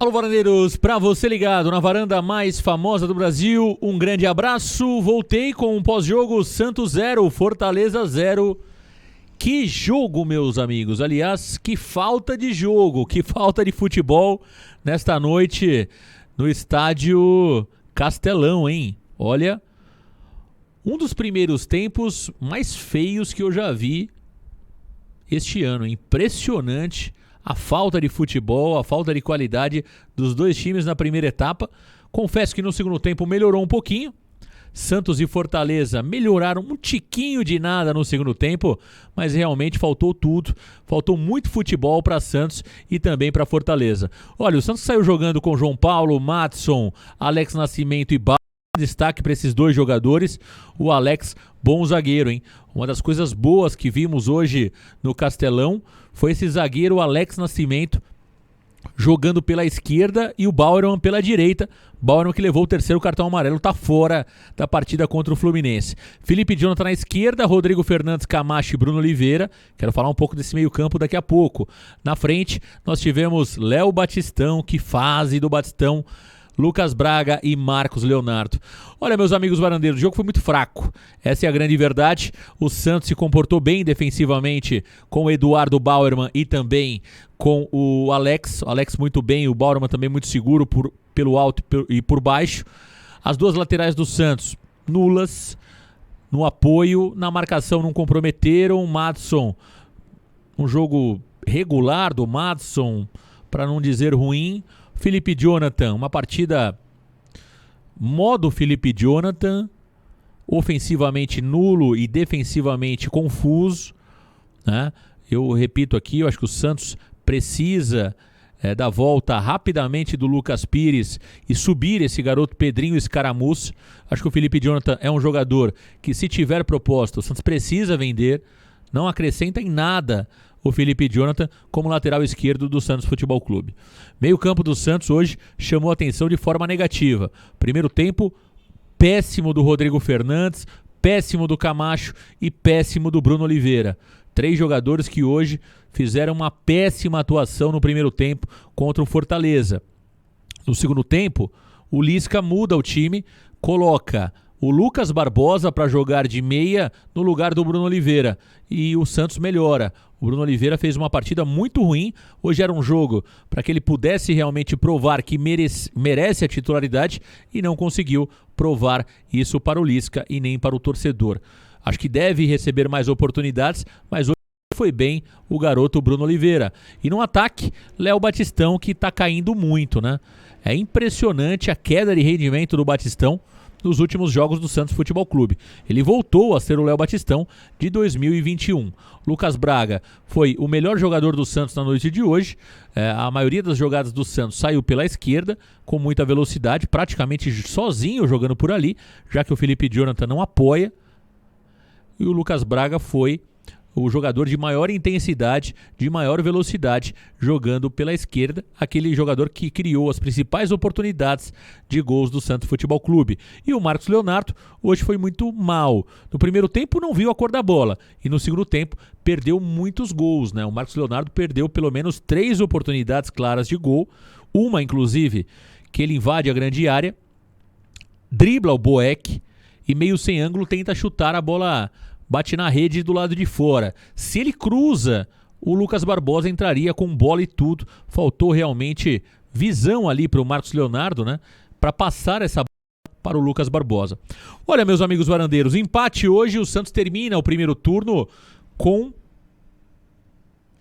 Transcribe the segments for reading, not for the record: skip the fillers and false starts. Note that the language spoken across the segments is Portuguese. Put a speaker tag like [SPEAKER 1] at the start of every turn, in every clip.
[SPEAKER 1] Alô, varandeiros, pra você ligado na varanda mais famosa do Brasil, um grande abraço. Voltei com um pós-jogo Santos 0, Fortaleza 0. Que jogo, meus amigos. Aliás, que falta de jogo, que falta de futebol nesta noite no estádio Castelão, hein? Olha, um dos primeiros tempos mais feios que eu já vi este ano. Impressionante a falta de futebol, a falta de qualidade dos dois times na primeira etapa. Confesso que no segundo tempo melhorou um pouquinho. Santos e Fortaleza melhoraram um tiquinho de nada no segundo tempo, mas realmente faltou tudo. Faltou muito futebol para Santos e também para Fortaleza. Olha, o Santos saiu jogando com João Paulo, Madson, Alex Nascimento e Bauerman. Destaque para esses dois jogadores. O Alex, bom zagueiro, hein? Uma das coisas boas que vimos hoje no Castelão foi esse zagueiro Alex Nascimento jogando pela esquerda e o Bauerman pela direita. Bauerman que levou o terceiro cartão amarelo, tá fora da partida contra o Fluminense. Felipe Jonathan na esquerda, Rodrigo Fernandes, Camacho e Bruno Oliveira. Quero falar um pouco desse meio campo daqui a pouco. Na frente nós tivemos Léo Batistão, que fase do Batistão, Lucas Braga e Marcos Leonardo. Olha, meus amigos varandeiros, o jogo foi muito fraco. Essa é a grande verdade. O Santos se comportou bem defensivamente com o Eduardo Bauerman e também com o Alex. O Alex muito bem, o Bauerman também muito seguro pelo alto e por baixo. As duas laterais do Santos, nulas no apoio, na marcação não comprometeram. O Madson, um jogo regular do Madson, para não dizer ruim. Felipe Jonathan, uma partida modo Felipe Jonathan, ofensivamente nulo e defensivamente confuso, né? Eu repito aqui, eu acho que o Santos precisa da volta rapidamente do Lucas Pires e subir esse garoto Pedrinho Escaramuça. Acho que o Felipe Jonathan é um jogador que, se tiver proposta, o Santos precisa vender. Não acrescenta em nada o Felipe Jonathan como lateral esquerdo do Santos Futebol Clube. Meio campo do Santos hoje chamou a atenção de forma negativa. Primeiro tempo, péssimo do Rodrigo Fernandes, péssimo do Camacho e péssimo do Bruno Oliveira. Três jogadores que hoje fizeram uma péssima atuação no primeiro tempo contra o Fortaleza. No segundo tempo, o Lisca muda o time, coloca o Lucas Barbosa para jogar de meia no lugar do Bruno Oliveira. E o Santos melhora. O Bruno Oliveira fez uma partida muito ruim. Hoje era um jogo para que ele pudesse realmente provar que merece a titularidade e não conseguiu provar isso para o Lisca e nem para o torcedor. Acho que deve receber mais oportunidades, mas hoje foi bem o garoto Bruno Oliveira. E no ataque, Léo Batistão, que está caindo muito, né? É impressionante a queda de rendimento do Batistão nos últimos jogos do Santos Futebol Clube. Ele voltou a ser o Léo Batistão de 2021. Lucas Braga foi o melhor jogador do Santos na noite de hoje. A maioria das jogadas do Santos saiu pela esquerda, com muita velocidade, praticamente sozinho jogando por ali, já que o Felipe Jonathan não apoia. E o Lucas Braga foi o jogador de maior intensidade, de maior velocidade, jogando pela esquerda, aquele jogador que criou as principais oportunidades de gols do Santos Futebol Clube. E o Marcos Leonardo hoje foi muito mal. No primeiro tempo não viu a cor da bola e no segundo tempo perdeu muitos gols, né? O Marcos Leonardo perdeu pelo menos 3 oportunidades claras de gol, uma inclusive que ele invade a grande área, dribla o Boeck e meio sem ângulo tenta chutar, a bola bate na rede do lado de fora. Se ele cruza, o Lucas Barbosa entraria com bola e tudo. Faltou realmente visão ali para o Marcos Leonardo, né? Para passar essa bola para o Lucas Barbosa. Olha, meus amigos varandeiros, empate hoje. O Santos termina o primeiro turno com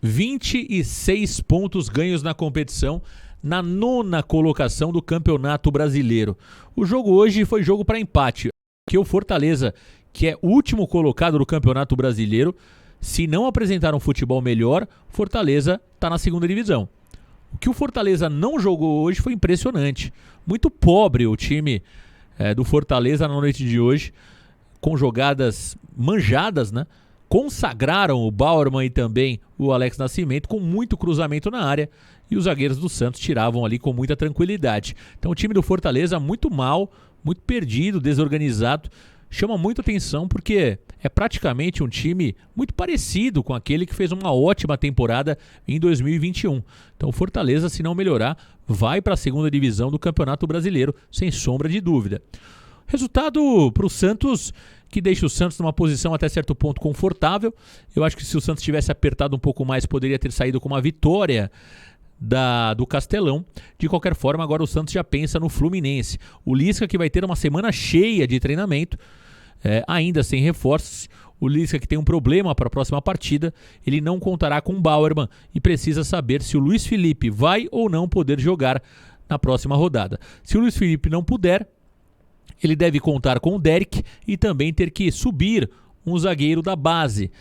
[SPEAKER 1] 26 pontos ganhos na competição, na 9ª colocação do Campeonato Brasileiro. O jogo hoje foi jogo para empate, que o Fortaleza, que é o último colocado do Campeonato Brasileiro, se não apresentar um futebol melhor, Fortaleza está na segunda divisão. O que o Fortaleza não jogou hoje foi impressionante. Muito pobre o time do Fortaleza na noite de hoje, com jogadas manjadas, né? Consagraram o Bauerman e também o Alex Nascimento com muito cruzamento na área, e os zagueiros do Santos tiravam ali com muita tranquilidade. Então o time do Fortaleza muito mal, muito perdido, desorganizado. chama muito atenção porque é praticamente um time muito parecido com aquele que fez uma ótima temporada em 2021. Então o Fortaleza, se não melhorar, vai para a segunda divisão do Campeonato Brasileiro, sem sombra de dúvida. Resultado para o Santos, que deixa o Santos numa posição até certo ponto confortável. Eu acho que se o Santos tivesse apertado um pouco mais, poderia ter saído com uma vitória do Castelão. De qualquer forma, agora o Santos já pensa no Fluminense. O Lisca, que vai ter uma semana cheia de treinamento, ainda sem reforços. O Lisca, que tem um problema para a próxima partida, ele não contará com o Bauerman e precisa saber se o Luiz Felipe vai ou não poder jogar na próxima rodada. Se o Luiz Felipe não puder, ele deve contar com o Derek e também ter que subir um zagueiro da base.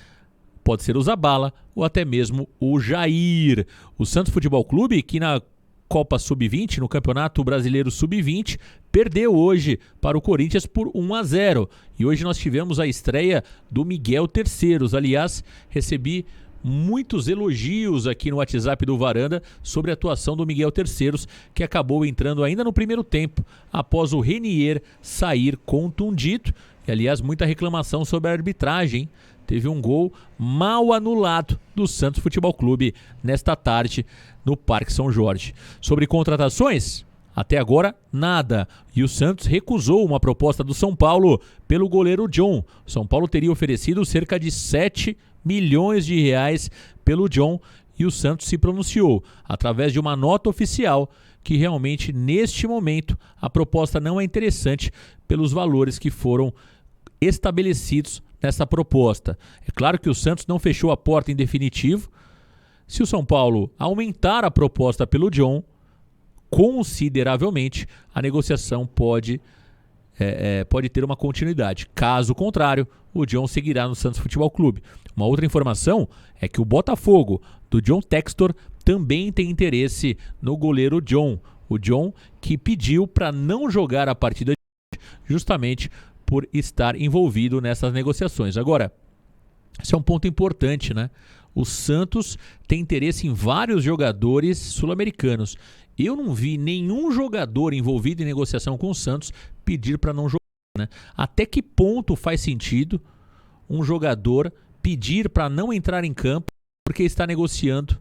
[SPEAKER 1] Pode ser o Zabala ou até mesmo o Jair. O Santos Futebol Clube, que na Copa Sub-20, no Campeonato Brasileiro Sub-20, perdeu hoje para o Corinthians por 1-0. E hoje nós tivemos a estreia do Miguel Terceiros. Aliás, recebi muitos elogios aqui no WhatsApp do Varanda sobre a atuação do Miguel Terceiros, que acabou entrando ainda no primeiro tempo, após o Renier sair contundido. E, aliás, muita reclamação sobre a arbitragem. Teve um gol mal anulado do Santos Futebol Clube nesta tarde no Parque São Jorge. Sobre contratações, até agora nada. E o Santos recusou uma proposta do São Paulo pelo goleiro John. O São Paulo teria oferecido cerca de 7 milhões de reais pelo John e o Santos se pronunciou através de uma nota oficial que realmente neste momento a proposta não é interessante pelos valores que foram estabelecidos nessa proposta. É claro que o Santos não fechou a porta em definitivo. Se o São Paulo aumentar a proposta pelo John consideravelmente, a negociação pode ter uma continuidade. Caso contrário, o John seguirá no Santos Futebol Clube. Uma outra informação é que o Botafogo, do John Textor, também tem interesse no goleiro John. O John que pediu para não jogar a partida justamente por estar envolvido nessas negociações. Agora, esse é um ponto importante, né? O Santos tem interesse em vários jogadores sul-americanos. Eu não vi nenhum jogador envolvido em negociação com o Santos pedir para não jogar, né? Até que ponto faz sentido um jogador pedir para não entrar em campo porque está negociando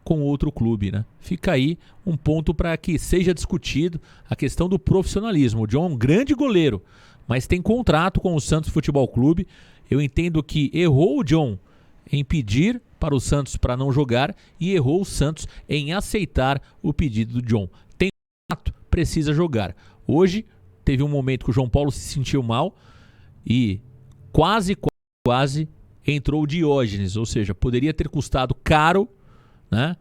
[SPEAKER 1] com outro clube, né? Fica aí um ponto para que seja discutido a questão do profissionalismo. O John é um grande goleiro, mas tem contrato com o Santos Futebol Clube. Eu entendo que errou o John em pedir para o Santos para não jogar e errou o Santos em aceitar o pedido do John. Tem contrato, precisa jogar. Hoje teve um momento que o João Paulo se sentiu mal e quase entrou o Diógenes, ou seja, poderia ter custado caro, né,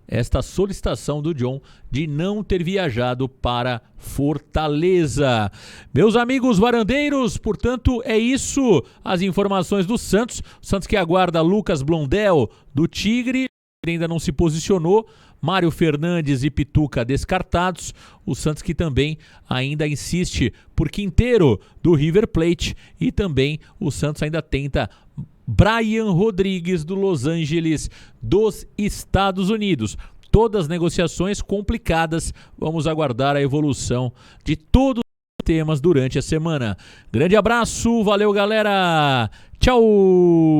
[SPEAKER 1] esta solicitação do John de não ter viajado para Fortaleza. Meus amigos varandeiros, portanto, é isso as informações do Santos. O Santos que aguarda Lucas Blondel do Tigre, ainda não se posicionou. Mário Fernandes e Pituca descartados. O Santos que também ainda insiste por Quinteiro do River Plate. E também o Santos ainda tenta Brian Rodrigues do Los Angeles dos Estados Unidos. Todas as negociações complicadas. Vamos aguardar a evolução de todos os temas durante a semana. Grande abraço, valeu galera, tchau!